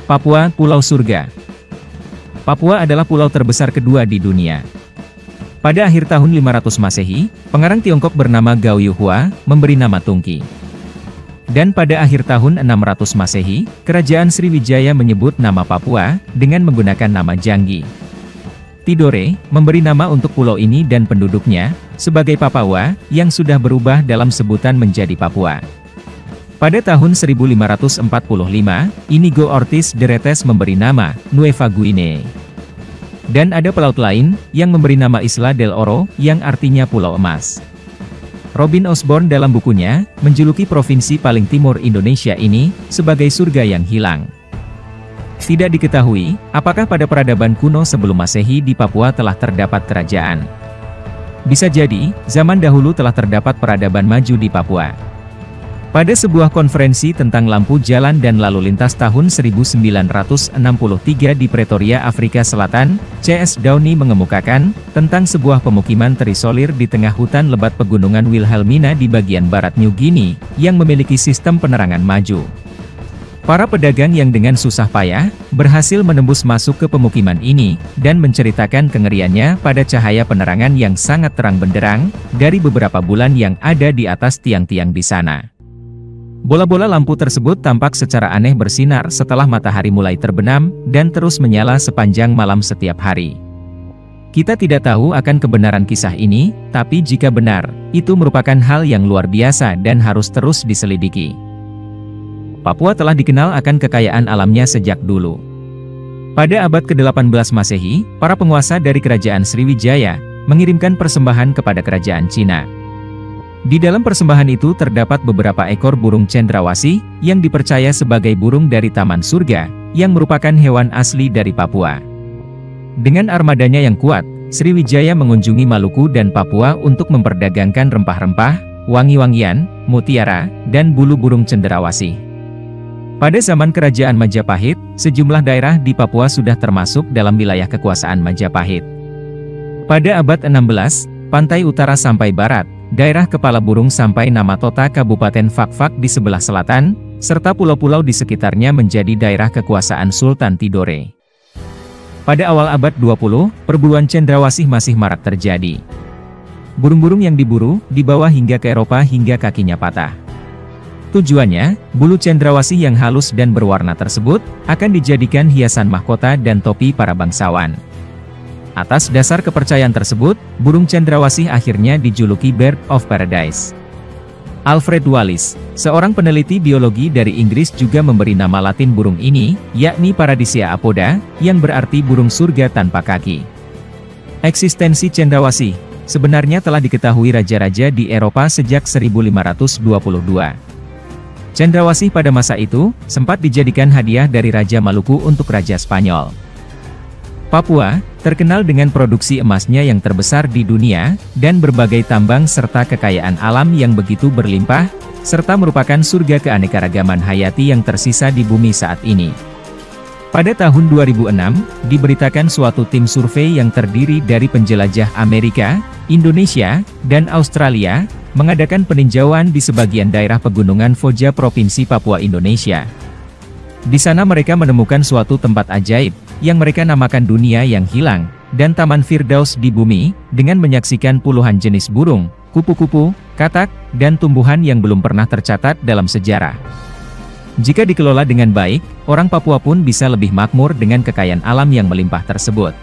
Papua, Pulau Surga. Papua adalah pulau terbesar kedua di dunia. Pada akhir tahun 500 Masehi, pengarang Tiongkok bernama Gao Yuhua memberi nama Tungki. Dan pada akhir tahun 600 Masehi, Kerajaan Sriwijaya menyebut nama Papua dengan menggunakan nama Janggi. Tidore memberi nama untuk pulau ini dan penduduknya sebagai Papawa yang sudah berubah dalam sebutan menjadi Papua. Pada tahun 1545, Inigo Ortiz de Retes memberi nama Nueva Guinea. Dan ada pelaut lain yang memberi nama Isla del Oro yang artinya Pulau Emas. Robin Osborne dalam bukunya menjuluki provinsi paling timur Indonesia ini sebagai surga yang hilang. Tidak diketahui apakah pada peradaban kuno sebelum Masehi di Papua telah terdapat kerajaan. Bisa jadi, zaman dahulu telah terdapat peradaban maju di Papua. Pada sebuah konferensi tentang lampu jalan dan lalu lintas tahun 1963 di Pretoria, Afrika Selatan, C.S. Downey mengemukakan tentang sebuah pemukiman terisolir di tengah hutan lebat pegunungan Wilhelmina di bagian barat New Guinea, yang memiliki sistem penerangan maju. Para pedagang yang dengan susah payah berhasil menembus masuk ke pemukiman ini, dan menceritakan kengeriannya pada cahaya penerangan yang sangat terang benderang dari beberapa bulan yang ada di atas tiang-tiang di sana. Bola-bola lampu tersebut tampak secara aneh bersinar setelah matahari mulai terbenam, dan terus menyala sepanjang malam setiap hari. Kita tidak tahu akan kebenaran kisah ini, tapi jika benar, itu merupakan hal yang luar biasa dan harus terus diselidiki. Papua telah dikenal akan kekayaan alamnya sejak dulu. Pada abad ke-18 Masehi, para penguasa dari Kerajaan Sriwijaya mengirimkan persembahan kepada Kerajaan Cina. Di dalam persembahan itu terdapat beberapa ekor burung cendrawasih, yang dipercaya sebagai burung dari Taman Surga, yang merupakan hewan asli dari Papua. Dengan armadanya yang kuat, Sriwijaya mengunjungi Maluku dan Papua untuk memperdagangkan rempah-rempah, wangi-wangian, mutiara, dan bulu burung cendrawasih. Pada zaman Kerajaan Majapahit, sejumlah daerah di Papua sudah termasuk dalam wilayah kekuasaan Majapahit. Pada abad 16, pantai utara sampai barat, daerah Kepala Burung sampai nama Tota Kabupaten Fakfak di sebelah selatan, serta pulau-pulau di sekitarnya menjadi daerah kekuasaan Sultan Tidore. Pada awal abad 20, perburuan cendrawasih masih marak terjadi. Burung-burung yang diburu, dibawa hingga ke Eropa hingga kakinya patah. Tujuannya, bulu cendrawasih yang halus dan berwarna tersebut, akan dijadikan hiasan mahkota dan topi para bangsawan. Atas dasar kepercayaan tersebut, burung cendrawasih akhirnya dijuluki Bird of Paradise. Alfred Wallace, seorang peneliti biologi dari Inggris, juga memberi nama Latin burung ini, yakni Paradisea apoda, yang berarti burung surga tanpa kaki. Eksistensi cendrawasih sebenarnya telah diketahui raja-raja di Eropa sejak 1522. Cendrawasih pada masa itu sempat dijadikan hadiah dari Raja Maluku untuk Raja Spanyol. Papua terkenal dengan produksi emasnya yang terbesar di dunia, dan berbagai tambang serta kekayaan alam yang begitu berlimpah, serta merupakan surga keanekaragaman hayati yang tersisa di bumi saat ini. Pada tahun 2006, diberitakan suatu tim survei yang terdiri dari penjelajah Amerika, Indonesia, dan Australia, mengadakan peninjauan di sebagian daerah pegunungan Foja Provinsi Papua, Indonesia. Di sana mereka menemukan suatu tempat ajaib, yang mereka namakan dunia yang hilang, dan Taman Firdaus di bumi, dengan menyaksikan puluhan jenis burung, kupu-kupu, katak, dan tumbuhan yang belum pernah tercatat dalam sejarah. Jika dikelola dengan baik, orang Papua pun bisa lebih makmur dengan kekayaan alam yang melimpah tersebut.